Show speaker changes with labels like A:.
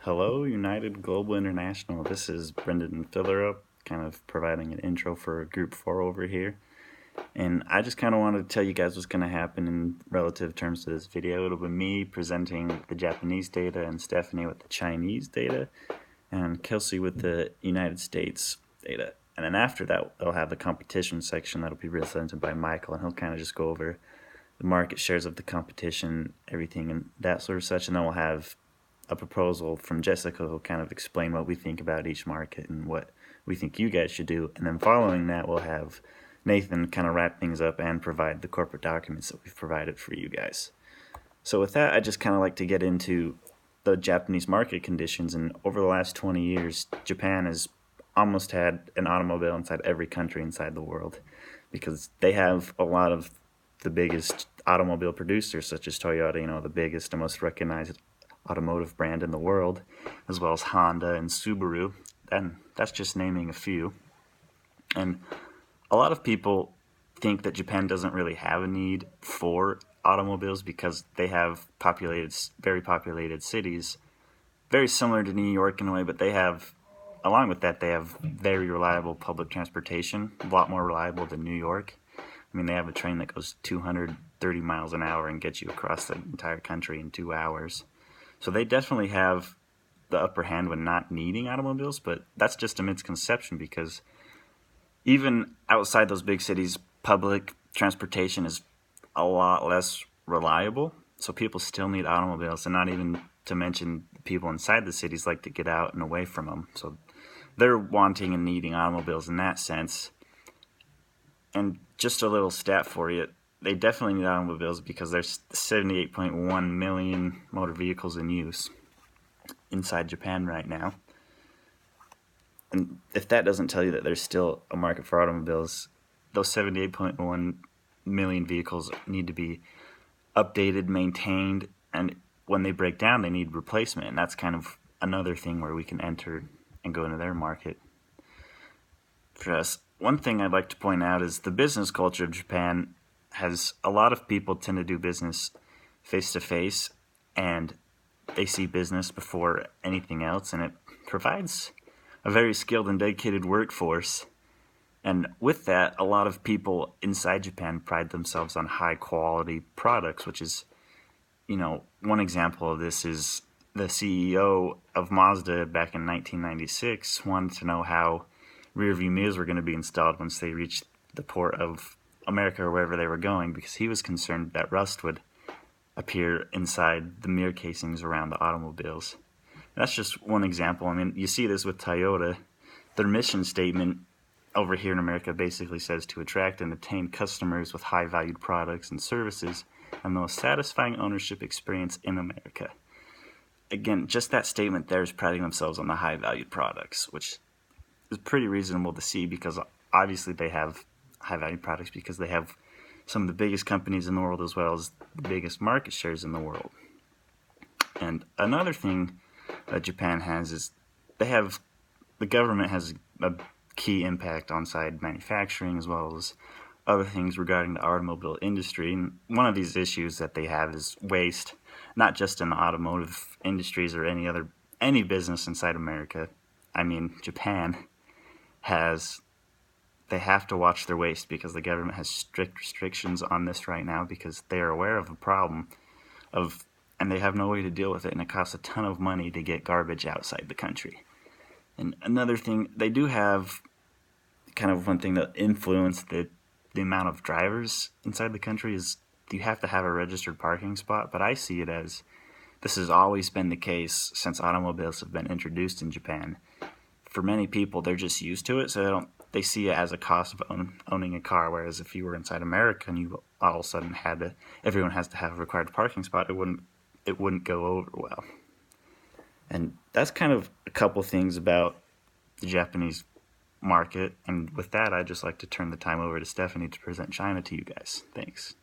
A: Hello, United Global International. This is Brendan Fillerup, kind of providing an intro for Group 4 over here. And I just kind of wanted to tell you guys what's going to happen in relative terms to this video. It'll be me presenting the Japanese data and Stephanie with the Chinese data and Kelsey with the United States data. And then after that, they'll have the competition section that'll be presented by Michael, and he'll kind of just go over the market shares of the competition, everything, and that sort of such. And then we'll have a proposal from Jessica who'll kind of explain what we think about each market and what we think you guys should do. And then following that, we'll have Nathan kind of wrap things up and provide the corporate documents that we've provided for you guys. So with that, I just kind of like to get into the Japanese market conditions. And over the last 20 years, Japan has almost had an automobile inside every country inside the world because they have a lot of the biggest automobile producers, such as Toyota, the biggest and most recognized automotive brand in the world, as well as Honda and Subaru, and that's just naming a few. And a lot of people think that Japan doesn't really have a need for automobiles because they have very populated cities, very similar to New York in a way, but along with that, they have very reliable public transportation, a lot more reliable than New York. I mean, they have a train that goes 230 miles an hour and gets you across the entire country in 2 hours. So they definitely have the upper hand when not needing automobiles, but that's just a misconception because even outside those big cities, public transportation is a lot less reliable. So people still need automobiles, and not even to mention people inside the cities like to get out and away from them. So they're wanting and needing automobiles in that sense. And just a little stat for you, they definitely need automobiles because there's 78.1 million motor vehicles in use inside Japan right now. And if that doesn't tell you that there's still a market for automobiles, those 78.1 million vehicles need to be updated, maintained, and when they break down, they need replacement. And that's kind of another thing where we can enter and go into their market. For us, one thing I'd like to point out is the business culture of Japan has a lot of people tend to do business face to face, and they see business before anything else, and it provides a very skilled and dedicated workforce. And with that, a lot of people inside Japan pride themselves on high quality products, which is, one example of this is the CEO of Mazda back in 1996 wanted to know how rear view mirrors were going to be installed once they reached the port of America or wherever they were going, because he was concerned that rust would appear inside the mirror casings around the automobiles. That's just one example. I mean, you see this with Toyota. Their mission statement over here in America basically says to attract and attain customers with high-valued products and services and the most satisfying ownership experience in America. Again, just that statement there is priding themselves on the high-valued products, which is pretty reasonable to see because obviously they have high-value products because they have some of the biggest companies in the world as well as the biggest market shares in the world. And another thing that Japan has is the government has a key impact on side manufacturing as well as other things regarding the automobile industry. And one of these issues that they have is waste, not just in the automotive industries or any business inside America. I mean, Japan they have to watch their waste because the government has strict restrictions on this right now because they are aware of the problem and they have no way to deal with it, and it costs a ton of money to get garbage outside the country. And another thing, they do have kind of one thing that influenced the amount of drivers inside the country is you have to have a registered parking spot, but I see it as this has always been the case since automobiles have been introduced in Japan. For many people, they're just used to it, so they see it as a cost of owning a car, whereas if you were inside America and you all of a sudden everyone has to have a required parking spot, it wouldn't go over well. And that's kind of a couple things about the Japanese market. And with that, I'd just like to turn the time over to Stephanie to present China to you guys. Thanks.